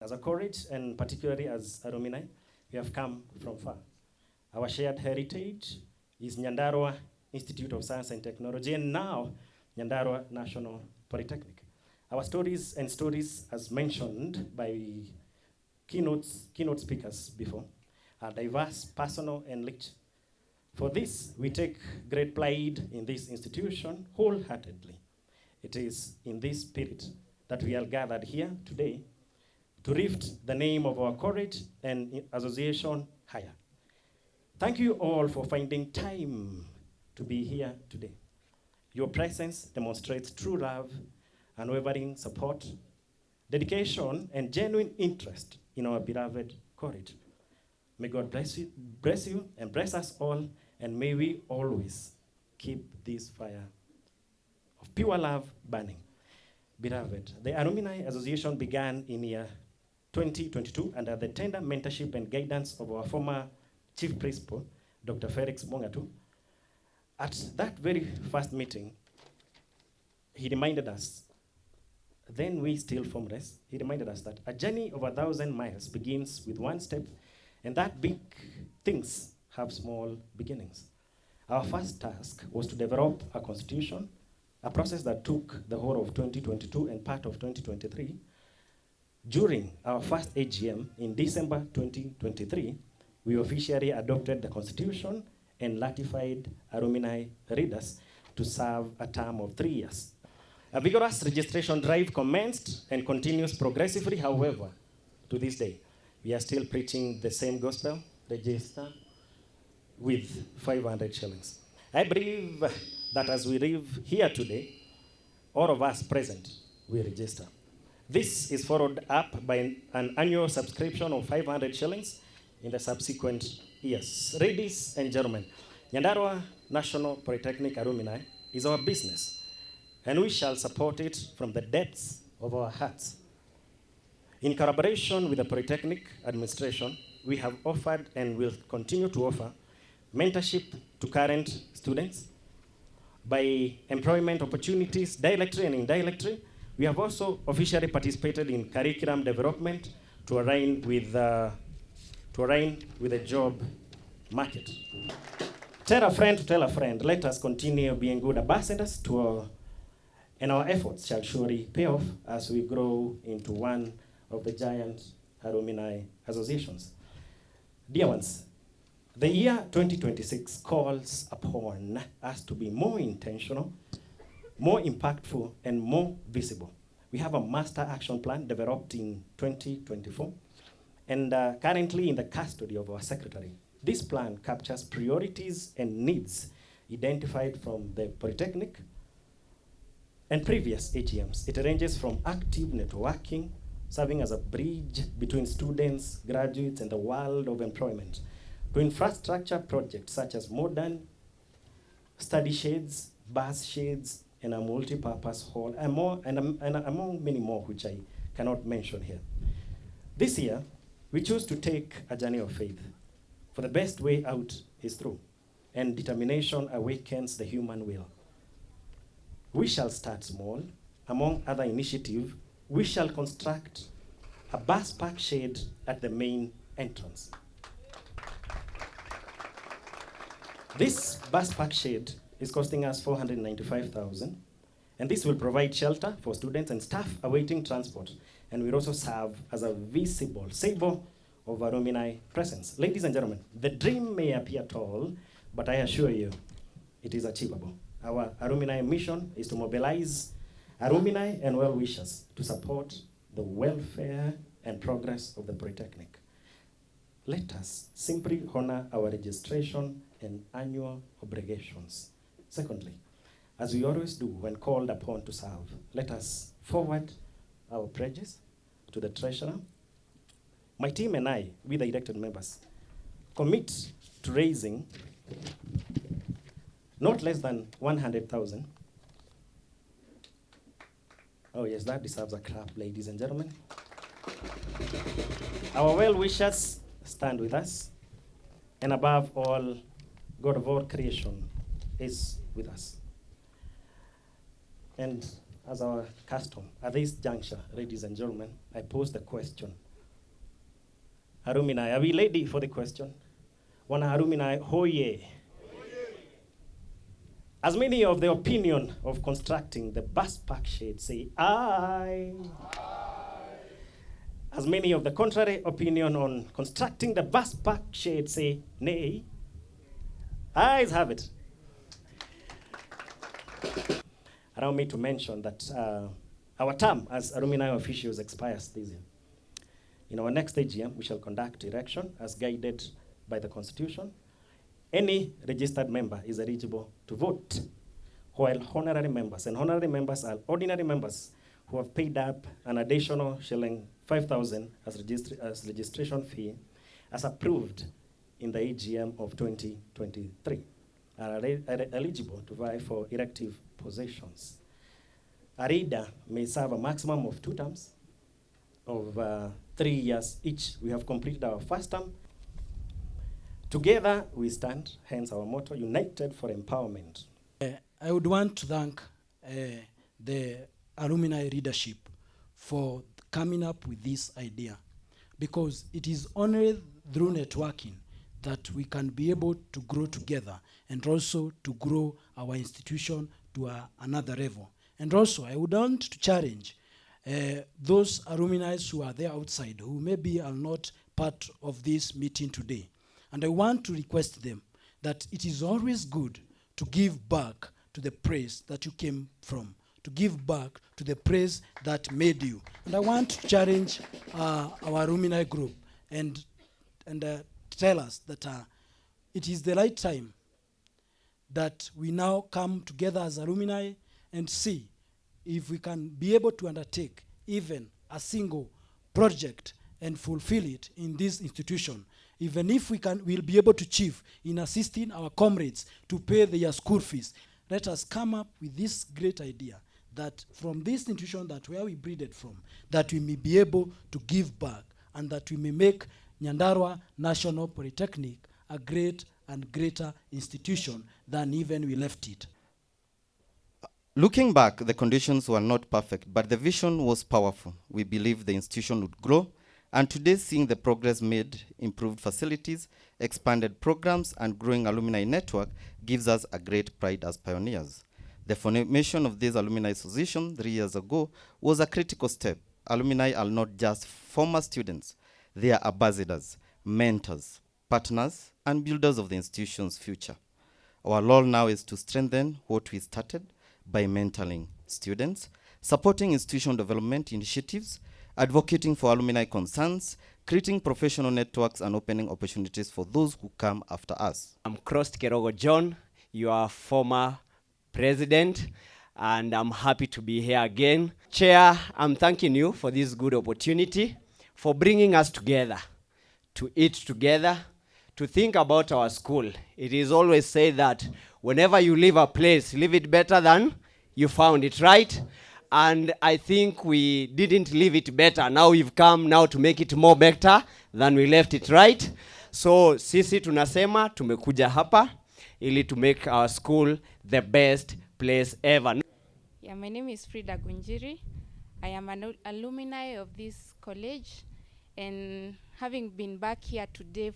As a college, and particularly as alumni, we have come from far. Our shared heritage is Nyandarua Institute of Science and Technology, and now Nyandarua National Polytechnic. Our stories, as mentioned by keynote speakers before, are diverse, personal, and rich. For this, we take great pride in this institution wholeheartedly. It is in this spirit that we are gathered here today to lift the name of our college and association higher. Thank you all for finding time to be here today. Your presence demonstrates true love, unwavering support, dedication, and genuine interest in our beloved college. May God bless you, and bless us all, and may we always keep this fire of pure love burning. Beloved, the Alumni Association began in year 2022 under the tender mentorship and guidance of our former Chief Principal, Dr. Felix Mongatu. At that very first meeting, he reminded us, then we still formless, he reminded us that a journey of 1,000 miles begins with one step, and that big things have small beginnings. Our first task was to develop a constitution, a process that took the whole of 2022 and part of 2023. During our first AGM in December 2023, we officially adopted the constitution and ratified alumni readers to serve a term of 3 years. A vigorous registration drive commenced and continues progressively. However, to this day, we are still preaching the same gospel, register with 500 shillings. I believe that as we live here today, all of us present will register. This is followed up by an annual subscription of 500 shillings in the subsequent years. Ladies and gentlemen, Nyandarua National Polytechnic Alumni is our business, and we shall support it from the depths of our hearts. In collaboration with the Polytechnic administration, we have offered and will continue to offer mentorship to current students by employment opportunities, directly and indirectly. We have also officially participated in curriculum development to align with the job market. Tell a friend to tell a friend. Let us continue being good ambassadors and our efforts shall surely pay off as we grow into one of the giant alumni associations. Dear ones, the year 2026 calls upon us to be more intentional, more impactful, and more visible. We have a master action plan developed in 2024 and currently in the custody of our secretary. This plan captures priorities and needs identified from the Polytechnic and previous AGMs. It ranges from active networking, serving as a bridge between students, graduates, and the world of employment, to infrastructure projects such as modern study shades, bus shades, and a multi-purpose hall, and among many more, which I cannot mention here. This year, we choose to take a journey of faith, for the best way out is through, and determination awakens the human will. We shall start small. Among other initiatives, we shall construct a bus park shade at the main entrance. This bus park shade is costing us 495,000, and this will provide shelter for students and staff awaiting transport, and will also serve as a visible symbol of alumni presence. Ladies and gentlemen, the dream may appear tall, but I assure you, it is achievable. Our alumni mission is to mobilize alumni and well-wishers to support the welfare and progress of the Polytechnic. Let us simply honor our registration and annual obligations. Secondly, as we always do when called upon to serve, let us forward our pledges to the treasurer. My team and I, we the elected members, commit to raising not less than 100,000. Oh yes, that deserves a clap, ladies and gentlemen. Our well-wishers stand with us, and above all, God of all creation is with us. And as our custom, at this juncture, ladies and gentlemen, I pose the question, Alumni, are we ready for the question? Wana alumni, hoye. As many of the opinion of constructing the bus park shed say aye. As many of the contrary opinion on constructing the bus park shed say nay. Ayes have it. Allow me to mention that our term as alumni officials expires this year. In our next AGM, we shall conduct election as guided by the Constitution. Any registered member is eligible to vote, while honorary members, and honorary members are ordinary members who have paid up an additional shilling 5,000 as registration fee as approved in the AGM of 2023, are eligible to vie for elective positions. A leader may serve a maximum of 2 terms of 3 years each. We have completed our first term. Together we stand, hence our motto, united for empowerment. I would want to thank the alumni leadership for coming up with this idea, because it is only through networking that we can be able to grow together and also to grow our institution to another level. And also I would want to challenge those alumni who are there outside who maybe are not part of this meeting today. And I want to request them that it is always good to give back to the place that you came from, to give back to the place that made you. And I want to challenge our alumni group and tell us that it is the right time that we now come together as alumni and see if we can be able to undertake even a single project and fulfill it in this institution. Even if we'll be able to achieve in assisting our comrades to pay their school fees. Let us come up with this great idea that from this institution that where we breeded from, that we may be able to give back and that we may make Nyandarua National Polytechnic a great and greater institution than even we left it. Looking back, the conditions were not perfect, but the vision was powerful. We believed the institution would grow, and today seeing the progress made, improved facilities, expanded programs, and growing alumni network gives us a great pride as pioneers. The formation of this alumni association 3 years ago was a critical step. Alumni are not just former students. They are ambassadors, mentors, partners, and builders of the institution's future. Our role now is to strengthen what we started by mentoring students, supporting institutional development initiatives, advocating for alumni concerns, creating professional networks, and opening opportunities for those who come after us. I'm Crost Kerogo John, your former president, and I'm happy to be here again. Chair, I'm thanking you for this good opportunity, for bringing us together, to eat together, to think about our school. It is always said that whenever you leave a place, leave it better than you found it, right? And I think we didn't leave it better. Now we've come now to make it more better than we left it, right? So sisi tunasema tumekuja hapa ili to make our school the best place ever. Yeah, my name is Frida Gunjiri. I am an alumni of this college, and having been back here today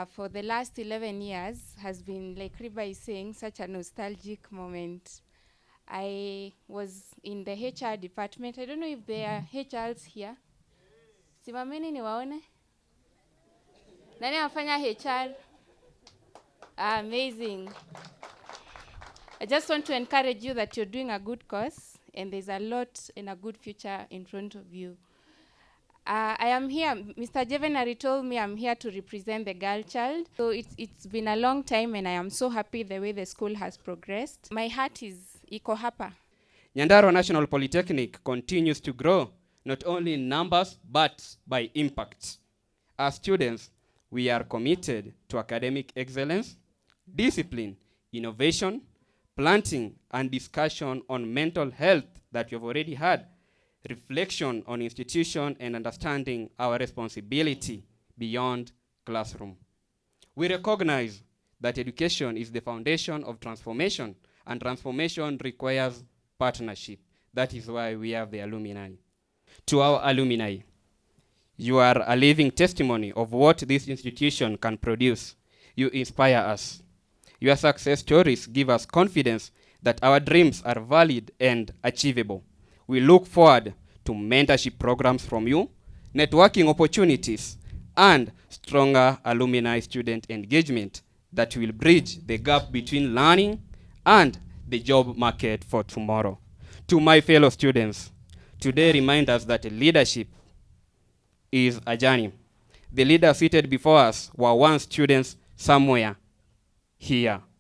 for the last 11 years has been, like Riba is saying, such a nostalgic moment. I was in the HR department. I don't know if there are HRs here. Simameni niwaone. Nani afanya HR? Amazing. I just want to encourage you that you're doing a good course and there's a lot and a good future in front of you. I am here, Mr. Jevenary told me I'm here to represent the girl child. So it's been a long time and I am so happy the way the school has progressed. My heart is iko hapa. Nyandarua National Polytechnic continues to grow, not only in numbers, but by impact. As students, we are committed to academic excellence, discipline, innovation, planting, and discussion on mental health that you've already had, reflection on institution, and understanding our responsibility beyond classroom. We recognize that education is the foundation of transformation, and transformation requires partnership. That is why we have the alumni. To our alumni, You are a living testimony of what this institution can produce. You inspire us. Your success stories give us confidence that our dreams are valid and achievable. We look forward to mentorship programs from you, networking opportunities, and stronger alumni student engagement that will bridge the gap between learning and the job market for tomorrow. To my fellow students, today reminds us that leadership is a journey. The leaders seated before us were once students somewhere here.